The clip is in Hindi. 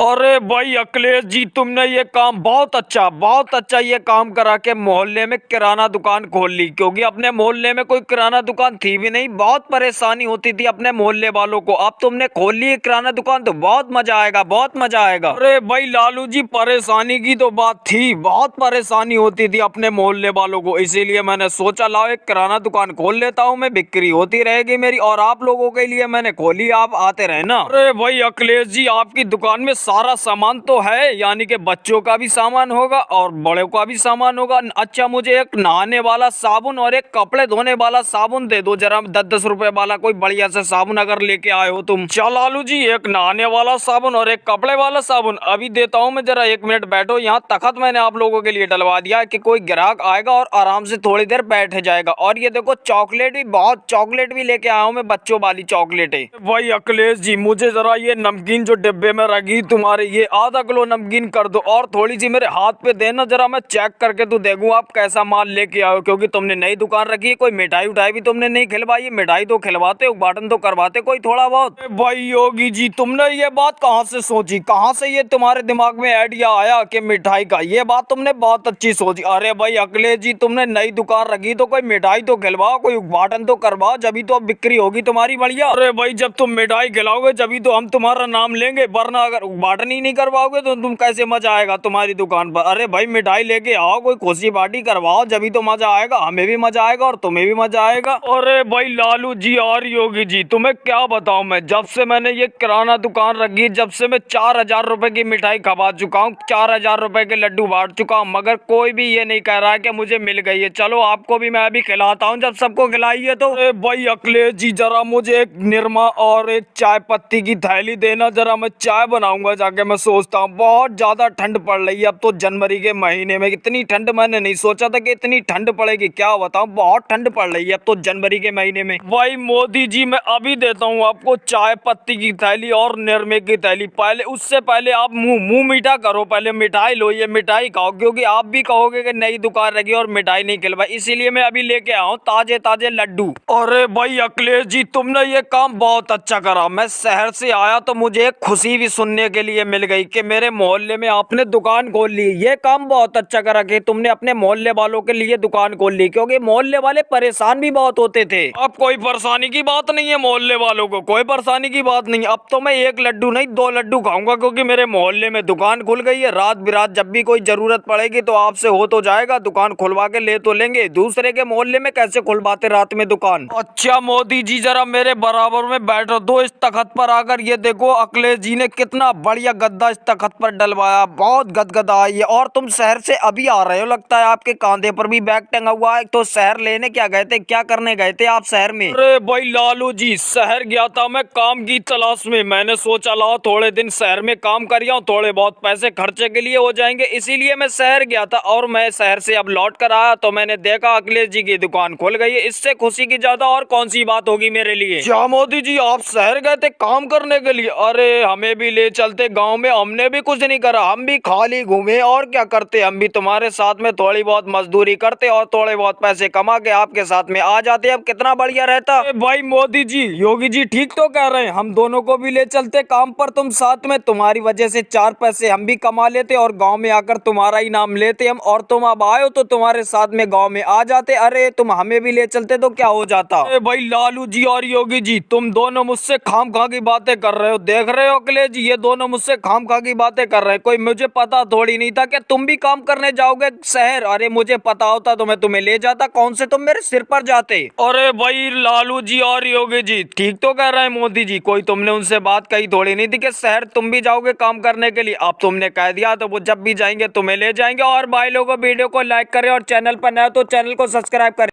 अरे भाई अखिलेश जी, तुमने ये काम बहुत अच्छा ये काम करा के मोहल्ले में किराना दुकान खोल ली। क्योंकि अपने मोहल्ले में कोई किराना दुकान थी भी नहीं, बहुत परेशानी होती थी अपने मोहल्ले वालों को। अब तुमने खोल ली किराना दुकान तो बहुत मजा आएगा, बहुत मजा आएगा। अरे भाई लालू जी, परेशानी की तो बात थी, बहुत परेशानी होती थी अपने मोहल्ले वालों को, इसीलिए मैंने सोचा लाओ एक किराना दुकान खोल लेता हूँ मैं, बिक्री होती रहेगी मेरी और आप लोगों के लिए मैंने खोली, आप आते रहे ना। अरे भाई अखिलेश जी, आपकी दुकान में सारा सामान तो है, यानी कि बच्चों का भी सामान होगा और बड़ों का भी सामान होगा। अच्छा, मुझे एक नहाने वाला साबुन और एक कपड़े धोने वाला साबुन दे दो जरा, 10-10 रुपए वाला कोई बढ़िया सा साबुन अगर लेके आए हो तुम। चल लालू जी, एक नहाने वाला साबुन और एक कपड़े वाला साबुन अभी देता हूँ मैं, जरा 1 मिनट बैठो। यहाँ तखत मैंने आप लोगों के लिए डलवा दिया कि कोई ग्राहक आएगा और आराम से थोड़ी देर बैठ जाएगा। और ये देखो चॉकलेट भी, बहुत चॉकलेट भी लेके आया हूँ मैं, बच्चों वाली चॉकलेटें। भाई अखिलेश जी, मुझे जरा ये नमकीन जो डिब्बे में रखी तुम्हारे, ये आधा किलो नमकीन कर दो और थोड़ी सी मेरे हाथ पे देना, जरा मैं चेक करके तो देखूं आप कैसा माल लेके आओ। क्योंकि तुमने नई दुकान रखी है, कोई मिठाई उठाई भी तुमने नहीं खिलवाई है। मिठाई तो खिलवाते, उद्घाटन तो करवाते कोई थोड़ा बहुत। भाई योगी जी, तुमने ये बात कहाँ से सोची, कहाँ से ये तुम्हारे दिमाग में आइडिया आया कि मिठाई का? ये बात तुमने बहुत अच्छी सोची। अरे भाई अखिलेश जी, तुमने नई दुकान रखी तो कोई मिठाई तो खिलवाओ, कोई उद्घाटन तो करवाओ, जब तो बिक्री होगी तुम्हारी बढ़िया। अरे भाई, जब तुम मिठाई खिलाओगे जब तो हम तुम्हारा नाम लेंगे, वरना अगर उद्घाटन ही नहीं करवाओगे तो तुम कैसे मजा आएगा तुम्हारी दुकान पर। अरे भाई मिठाई लेके आओ, कोई खुशी पार्टी करवाओ, जब तो मजा आएगा, हमें भी मजा आएगा और तुम्हें भी मजा आएगा। अरे भाई लालू जी और योगी जी, तुम्हें क्या बताऊं मैं, जब से मैंने ये किराना दुकान रखी, जब से मैं 4000 रुपए की मिठाई खवा चुका हूँ, 4000 रुपए के लड्डू बांट चुका हूँ, मगर कोई भी ये नहीं कह रहा है कि मुझे मिल गई है। चलो आपको भी मैं अभी खिलाता हूँ, जब सबको खिलाइए तो। अरे भाई अखिलेश जी, जरा मुझे एक निरमा और एक चाय पत्ती की थैली देना, जरा मैं चाय बनाऊंगा जाके। मैं सोचता हूँ बहुत ज्यादा ठंड पड़ रही है अब तो, जनवरी के महीने में इतनी ठंड मैंने नहीं सोचा था कि इतनी ठंड पड़ेगी। क्या बताऊँ, बहुत ठंड पड़ रही है अब तो जनवरी के महीने में। भाई मोदी जी, मैं अभी देता हूँ आपको चाय पत्ती की थैली और निरमे की थैली। पहले उससे पहले आप मुंह मीठा करो, पहले मिठाई लो, ये मिठाई खाओ, क्योंकि आप भी कहोगे कि नई दुकान रखी और मिठाई नहीं खिलवाई, इसीलिए मैं अभी लेके आया हूँ ताजे ताजे लड्डू। अरे भाई अखिलेश जी, तुमने ये काम बहुत अच्छा करा। मैं शहर से आया तो मुझे एक खुशी भी सुनने के लिए मिल गई कि मेरे मोहल्ले में आपने दुकान खोल ली। ये काम बहुत अच्छा करा कि तुमने अपने मोहल्ले वालों के लिए दुकान खोल ली, क्योंकि मोहल्ले वाले परेशान भी बहुत होते थे। अब कोई परेशानी की बात नहीं है, मोहल्ले वालों को कोई परेशानी की बात नहीं। अब तो मैं 1 लड्डू नहीं 2 लड्डू खाऊंगा, क्योंकि मेरे मोहल्ले में दुकान खुल गई है। रात बिरात जब भी कोई जरूरत पड़ेगी तो आपसे हो तो जाएगा, दुकान खुलवा के ले तो लेंगे। दूसरे के मोहल्ले में कैसे खुलवाते रात में दुकान। अच्छा मोदी जी, जरा मेरे बराबर में बैठो दो इस तखत पर आकर। ये देखो अखिलेश जी ने कितना बढ़िया गद्दा इस तखत पर डलवाया, बहुत गदगदा है ये। और तुम शहर से अभी आ रहे हो, लगता है आपके कांधे पर भी बैग टंगा हुआ है। तो शहर लेने क्या गए थे, क्या करने गए थे आप शहर में? अरे भाई लालू जी, शहर गया था मैं काम की तलाश में। मैंने सोचा लाओ थोड़े दिन शहर में काम कर आऊं, थोड़े बहुत पैसे खर्चे के लिए हो जाएंगे, इसीलिए मैं शहर गया था। और मैं शहर से अब लौट कर आया तो मैंने देखा अखिलेश जी की दुकान खुल गई है। इससे खुशी की ज्यादा और कौन सी बात होगी मेरे लिए। क्या मोदी जी, आप शहर गए थे काम करने के लिए? अरे हमें भी ले चलते गांव में, हमने भी कुछ नहीं करा, हम भी खाली घूमे और क्या करते, हम भी तुम्हारे साथ में थोड़ी बहुत मजदूरी करते और थोड़े बहुत पैसे कमा के आपके साथ में आ जाते। अब कितना बढ़िया रहता। भाई मोदी जी, योगी जी ठीक तो कह रहे हैं, हम दोनों को भी ले चलते काम पर, तुम साथ में, तुम्हारी वजह से 4 पैसे हम भी कमा लेते और गाँव में आकर तुम्हारा ही नाम लेते हम। और तुम अब आए हो तो तुम्हारे साथ में गाँव में आ जाते। अरे तुम हमें भी ले चलते तो क्या हो जाता। अरे भाई लालू जी और योगी जी, तुम दोनों मुझसे खामखा की बातें कर रहे हो। देख रहे हो अखिलेश जी, ये दोनों मुझसे खामखा की बातें कर रहे हैं। कोई मुझे पता थोड़ी नहीं था कि तुम भी काम करने जाओगे शहर। अरे मुझे पता होता तो मैं तुम्हें ले जाता, कौन से तुम मेरे सिर पर जाते। अरे भाई लालू जी और योगी जी ठीक तो कह रहे हैं मोदी जी, कोई तुमने उनसे बात कही थोड़ी नहीं थी कि शहर तुम भी जाओगे काम करने के लिए। अब तुमने कह दिया तो वो जब भी जाएंगे तुम्हें ले जाएंगे। और भाई लोगों, वीडियो को लाइक करें और चैनल पर नए हो तो चैनल को सब्सक्राइब करें।